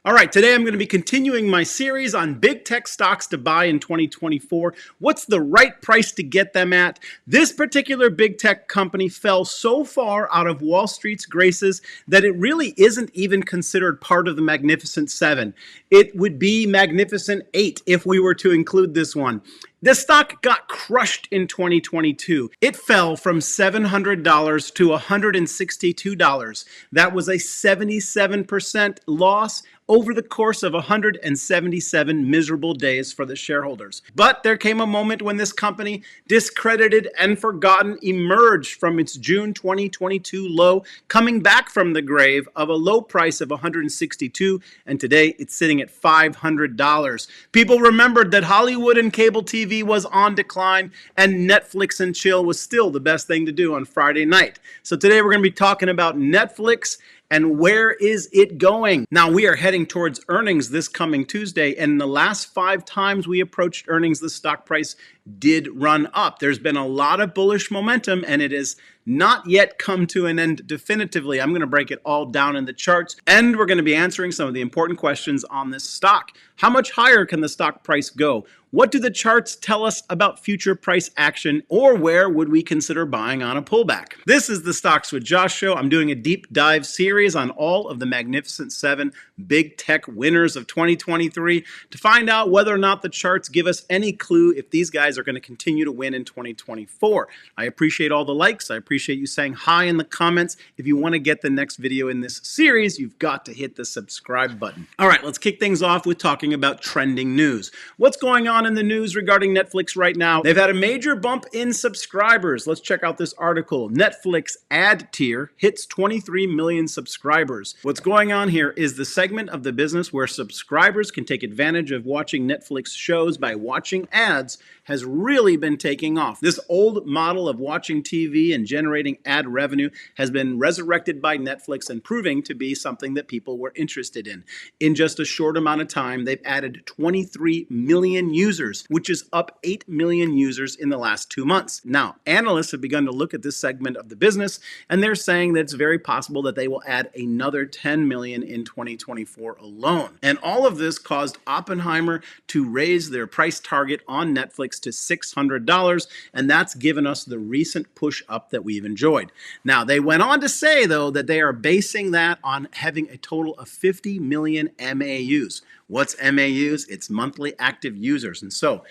All right, today I'm going to be continuing my series on big tech stocks to buy in 2024. What's the right price to get them at? This particular big tech company fell so far out of Wall Street's graces that it really isn't even considered part of the Magnificent Seven. It would be Magnificent Eight if we were to include this one. The stock got crushed in 2022. It fell from $700 to $162. That was a 77% loss over the course of 177 miserable days for the shareholders. But there came a moment when this company, discredited and forgotten, emerged from its June 2022 low, coming back from the grave of a low price of $162, and today it's sitting at $500. People remembered that Hollywood and cable TV was on decline, and Netflix and chill was still the best thing to do on Friday night. So today we're going to be talking about Netflix and where is it going? Now, we are heading towards earnings this coming Tuesday, and in the last 5 times we approached earnings, the stock price did run up. There's been a lot of bullish momentum, and it has not yet come to an end definitively. I'm going to break it all down in the charts, and we're going to be answering some of the important questions on this stock. How much higher can the stock price go? What do the charts tell us about future price action, or where would we consider buying on a pullback? This is the Stocks with Josh show. I'm doing a deep dive series on all of the Magnificent Seven big tech winners of 2023 to find out whether or not the charts give us any clue if these guys are going to continue to win in 2024. I appreciate all the likes. I appreciate you saying hi in the comments. If you want to get the next video in this series, you've got to hit the subscribe button. All right, let's kick things off with talking about trending news. What's going on in the news regarding Netflix right now? They've had a major bump in subscribers. Let's check out this article. Netflix ad tier hits 23 million subscribers. What's going on here is the segment of the business where subscribers can take advantage of watching Netflix shows by watching ads has really been taking off. This old model of watching TV and generating ad revenue has been resurrected by Netflix and proving to be something that people were interested in. In just a short amount of time, they've added 23 million users, which is up 8 million users in the last 2 months. Now, analysts have begun to look at this segment of the business, and they're saying that it's very possible that they will add another 10 million in 2024 alone. And all of this caused Oppenheimer to raise their price target on Netflix to $600, and that's given us the recent push up that we've enjoyed. Now, they went on to say, though, that they are basing that on having a total of 50 million MAUs. What's MAUs? It's monthly active users. And so,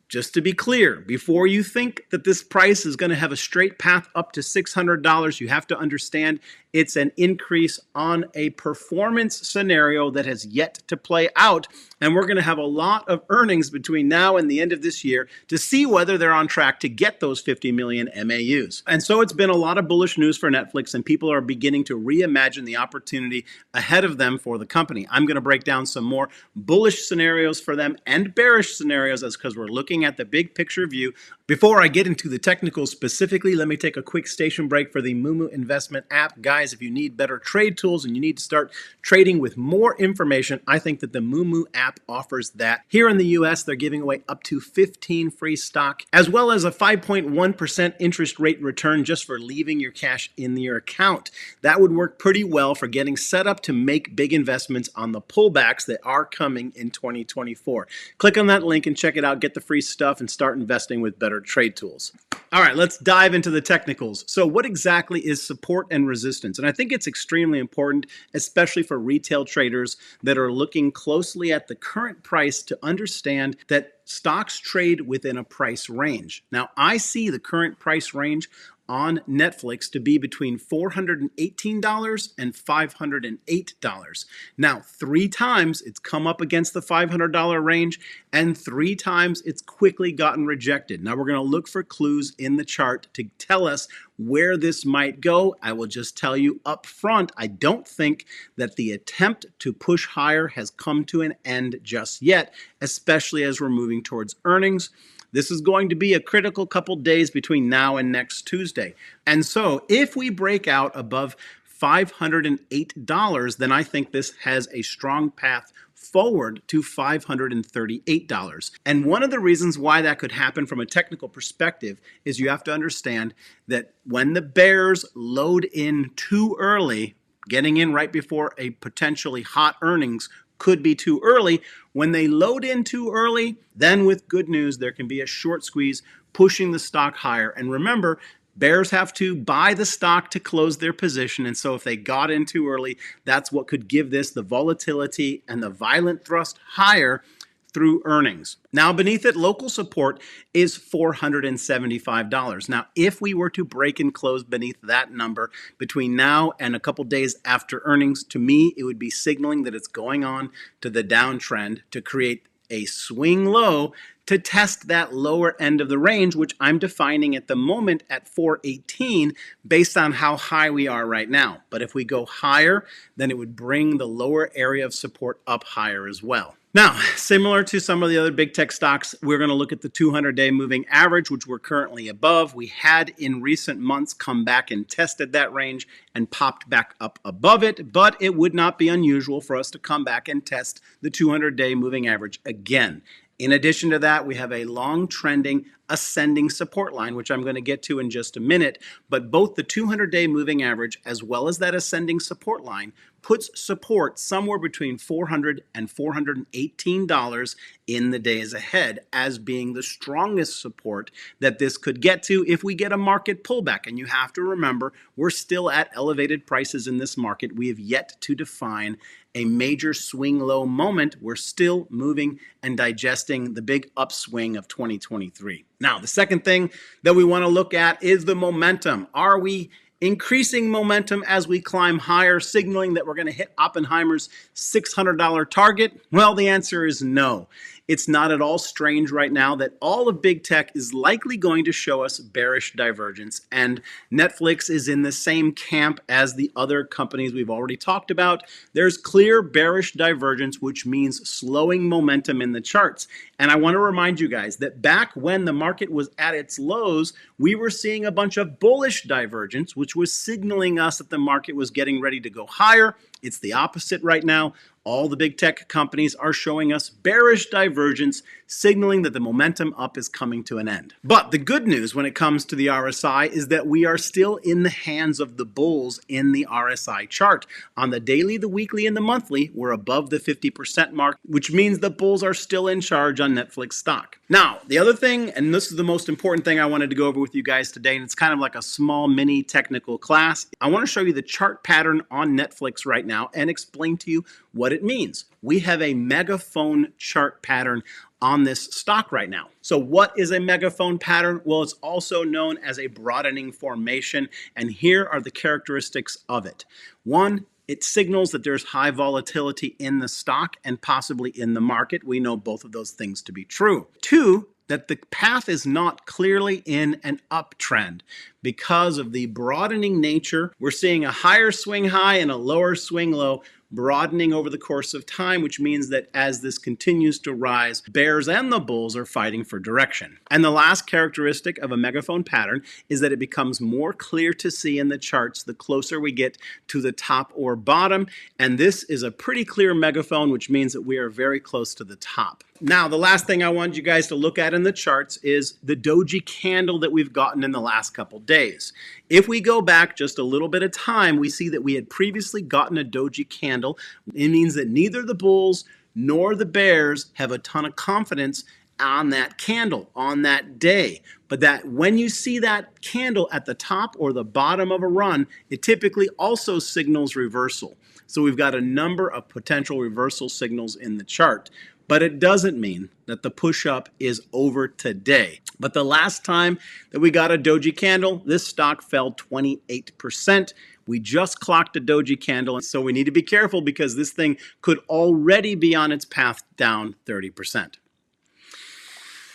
just to be clear, before you think that this price is going to have a straight path up to $600, you have to understand it's an increase on a performance scenario that has yet to play out. And we're going to have a lot of earnings between now and the end of this year to see whether they're on track to get those 50 million MAUs. And so it's been a lot of bullish news for Netflix, and people are beginning to reimagine the opportunity ahead of them for the company. I'm going to break down some more bullish scenarios for them and bearish scenarios because we're looking at the big picture view. Before I get into the technicals specifically, let me take a quick station break for the Moomoo investment app. Guys, if you need better trade tools and you need to start trading with more information, I think that the Moomoo app offers that. Here in the US, they're giving away up to 15 free stock, as well as a 5.1% interest rate return just for leaving your cash in your account. That would work pretty well for getting set up to make big investments on the pullbacks that are coming in 2024. Click on that link and check it out. Get the free stuff and start investing with better trade tools. All right, let's dive into the technicals. So what exactly is support and resistance? And I think it's extremely important, especially for retail traders that are looking closely at the current price to understand that stocks trade within a price range. Now, I see the current price range on Netflix to be between $418 and $508. Now, 3 times it's come up against the $500 range, and 3 times it's quickly gotten rejected. Now, we're going to look for clues in the chart to tell us where this might go. I will just tell you up front, I don't think that the attempt to push higher has come to an end just yet, especially as we're moving towards earnings. This is going to be a critical couple days between now and next Tuesday. And so if we break out above $508, then I think this has a strong path forward to $538. And one of the reasons why that could happen from a technical perspective is you have to understand that when the bears load in too early, getting in right before a potentially hot earnings could be too early. When they load in too early, then with good news, there can be a short squeeze pushing the stock higher. And remember, bears have to buy the stock to close their position. And so if they got in too early, that's what could give this the volatility and the violent thrust higher through earnings. Now beneath it, local support is $475. Now, if we were to break and close beneath that number between now and a couple days after earnings, to me, it would be signaling that it's going on to the downtrend to create a swing low to test that lower end of the range, which I'm defining at the moment at 418 based on how high we are right now. But if we go higher, then it would bring the lower area of support up higher as well. Now, similar to some of the other big tech stocks, we're going to look at the 200-day moving average, which we're currently above. We had in recent months come back and tested that range and popped back up above it, but it would not be unusual for us to come back and test the 200-day moving average again. In addition to that, we have a long trending ascending support line, which I'm going to get to in just a minute. But both the 200-day moving average as well as that ascending support line puts support somewhere between $400 and $418 in the days ahead as being the strongest support that this could get to if we get a market pullback. And you have to remember, we're still at elevated prices in this market. We have yet to define a major swing low moment. We're still moving and digesting the big upswing of 2023. Now, the second thing that we want to look at is the momentum. Are we increasing momentum as we climb higher, signaling that we're going to hit Oppenheimer's $600 target? Well, the answer is no. It's not at all strange right now that all of big tech is likely going to show us bearish divergence, and Netflix is in the same camp as the other companies we've already talked about. There's clear bearish divergence, which means slowing momentum in the charts. And I want to remind you guys that back when the market was at its lows, we were seeing a bunch of bullish divergence, which was signaling us that the market was getting ready to go higher. It's the opposite right now. All the big tech companies are showing us bearish divergence, signaling that the momentum up is coming to an end. But the good news when it comes to the RSI is that we are still in the hands of the bulls in the RSI chart. On the daily, the weekly, and the monthly, we're above the 50% mark, which means the bulls are still in charge on Netflix stock. Now, the other thing, and this is the most important thing I wanted to go over with you guys today, and it's kind of like a small mini technical class. I want to show you the chart pattern on Netflix right now and explain to you what it means. We have a megaphone chart pattern on this stock right now. So what is a megaphone pattern? Well, it's also known as a broadening formation, and here are the characteristics of it. One, it signals that there's high volatility in the stock and possibly in the market. We know both of those things to be true. Two, that the path is not clearly in an uptrend. Because of the broadening nature, we're seeing a higher swing high and a lower swing low, broadening over the course of time, which means that as this continues to rise, bears and the bulls are fighting for direction. And the last characteristic of a megaphone pattern is that it becomes more clear to see in the charts the closer we get to the top or bottom. And this is a pretty clear megaphone, which means that we are very close to the top. Now, the last thing I want you guys to look at in the charts is the doji candle that we've gotten in the last couple days. If we go back just a little bit of time, we see that we had previously gotten a doji candle. It means that neither the bulls nor the bears have a ton of confidence on that candle on that day. But that when you see that candle at the top or the bottom of a run, it typically also signals reversal. So we've got a number of potential reversal signals in the chart. But it doesn't mean that the push-up is over today. But the last time that we got a doji candle, this stock fell 28%. We just clocked a doji candle, so we need to be careful because this thing could already be on its path down 30%.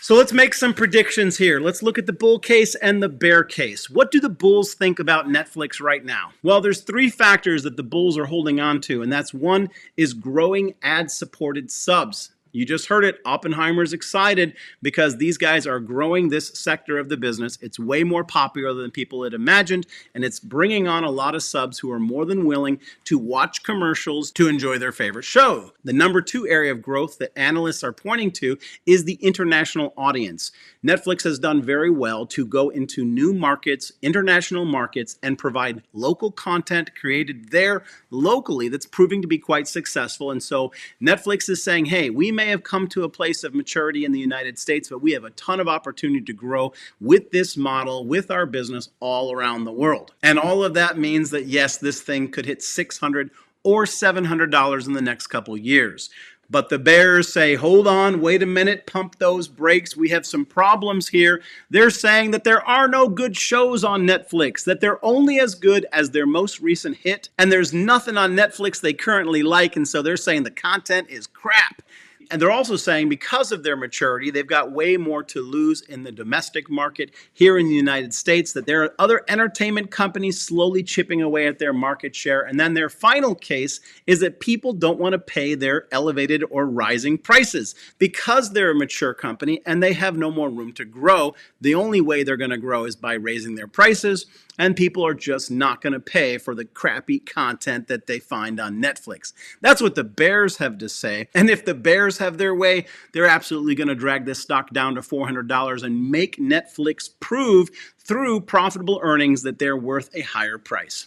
So let's make some predictions here. Let's look at the bull case and the bear case. What do the bulls think about Netflix right now? Well, there's three factors that the bulls are holding on to, and that's one is growing ad-supported subs. You just heard it. Oppenheimer's excited because these guys are growing this sector of the business. It's way more popular than people had imagined, and it's bringing on a lot of subs who are more than willing to watch commercials to enjoy their favorite show. The number 2 area of growth that analysts are pointing to is the international audience. Netflix has done very well to go into new markets, international markets, and provide local content created there locally that's proving to be quite successful. And so Netflix is saying, hey, we may have come to a place of maturity in the United States, but we have a ton of opportunity to grow with this model, with our business all around the world. And all of that means that, yes, this thing could hit $600 or $700 in the next couple years. But the bears say, hold on, wait a minute, pump those brakes. We have some problems here. They're saying that there are no good shows on Netflix, that they're only as good as their most recent hit, and there's nothing on Netflix they currently like, and so they're saying the content is crap. And they're also saying because of their maturity, they've got way more to lose in the domestic market here in the United States, that there are other entertainment companies slowly chipping away at their market share. And then their final case is that people don't want to pay their elevated or rising prices because they're a mature company and they have no more room to grow. The only way they're going to grow is by raising their prices, and people are just not going to pay for the crappy content that they find on Netflix. That's what the bears have to say. And if the bears have their way, they're absolutely going to drag this stock down to $400 and make Netflix prove through profitable earnings that they're worth a higher price.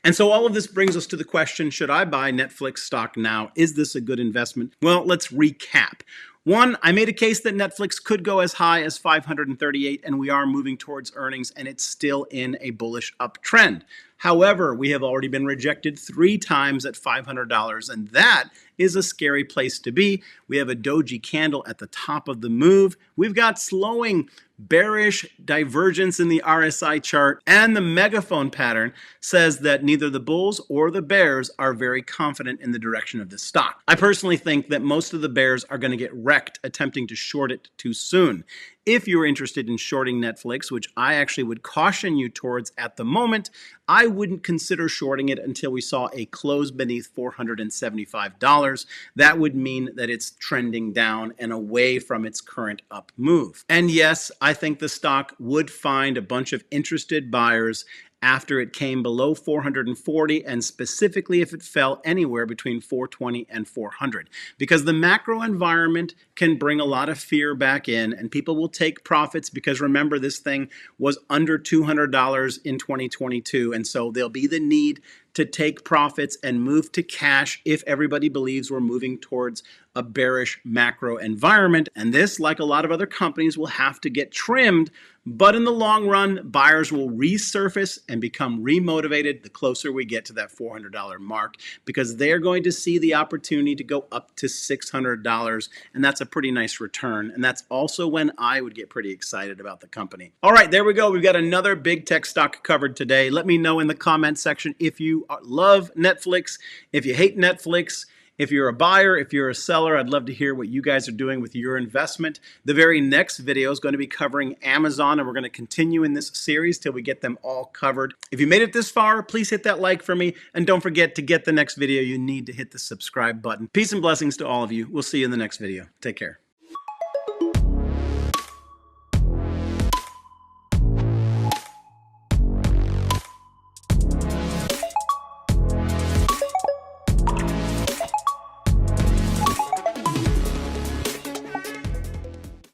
And so all of this brings us to the question, should I buy Netflix stock now? Is this a good investment? Well, let's recap. 1, I made a case that Netflix could go as high as 538, and we are moving towards earnings, and it's still in a bullish uptrend. However, we have already been rejected 3 times at $500, and that is a scary place to be. We have a doji candle at the top of the move. We've got slowing bearish divergence in the RSI chart, and the megaphone pattern says that neither the bulls or the bears are very confident in the direction of this stock. I personally think that most of the bears are going to get wrecked attempting to short it too soon. If you're interested in shorting Netflix, which I actually would caution you towards at the moment, I wouldn't consider shorting it until we saw a close beneath $475. That would mean that it's trending down and away from its current up move. And yes, I think the stock would find a bunch of interested buyers after it came below 440, and specifically if it fell anywhere between 420 and 400, because the macro environment can bring a lot of fear back in, and people will take profits because remember, this thing was under $200 in 2022, and so there'll be the need to take profits and move to cash if everybody believes we're moving towards a bearish macro environment. And this, like a lot of other companies, will have to get trimmed. But in the long run, buyers will resurface and become remotivated the closer we get to that $400 mark, because they're going to see the opportunity to go up to $600. And that's a pretty nice return. And that's also when I would get pretty excited about the company. All right, there we go. We've got another big tech stock covered today. Let me know in the comment section if you love Netflix, if you hate Netflix. If you're a buyer, if you're a seller, I'd love to hear what you guys are doing with your investment. The very next video is going to be covering Amazon, and we're going to continue in this series till we get them all covered. If you made it this far, please hit that like for me, and don't forget to get the next video, you need to hit the subscribe button. Peace and blessings to all of you. We'll see you in the next video. Take care.